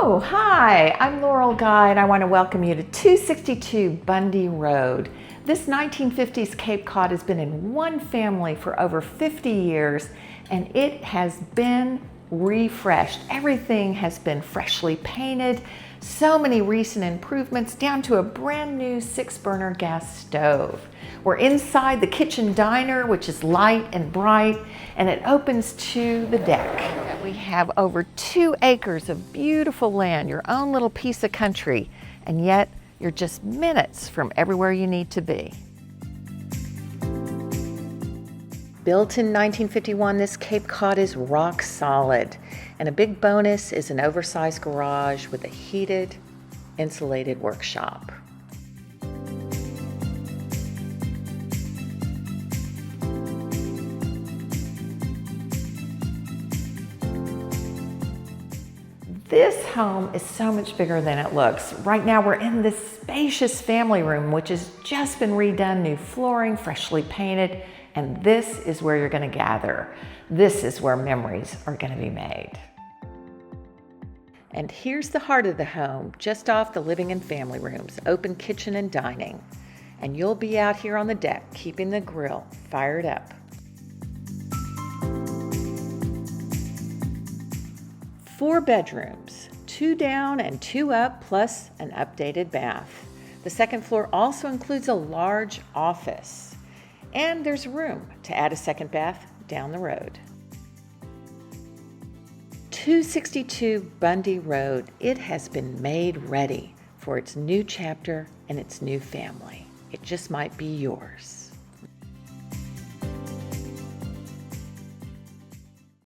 Oh, hi, I'm Laurel Guy and I want to welcome you to 262 Bundy Road. This 1950s Cape Cod has been in one family for over 50 years and it has been refreshed. Everything has been freshly painted, so many recent improvements down to a brand new 6-burner gas stove. We're inside the kitchen diner, which is light and bright, and it opens to the deck. We have over 2 acres of beautiful land, your own little piece of country, and yet you're just minutes from everywhere you need to be. Built in 1951, this Cape Cod is rock solid, and a big bonus is an oversized garage with a heated, insulated workshop. This home is so much bigger than it looks. Right now we're in this spacious family room, which has just been redone, new flooring, freshly painted, and this is where you're going to gather. This is where memories are going to be made. And here's the heart of the home, just off the living and family rooms, open kitchen and dining. And you'll be out here on the deck, keeping the grill fired up. 4 bedrooms, 2 down and 2 up, plus an updated bath. The second floor also includes a large office. And there's room to add a second bath down the road. 262 Bundy Road, it has been made ready for its new chapter and its new family. It just might be yours.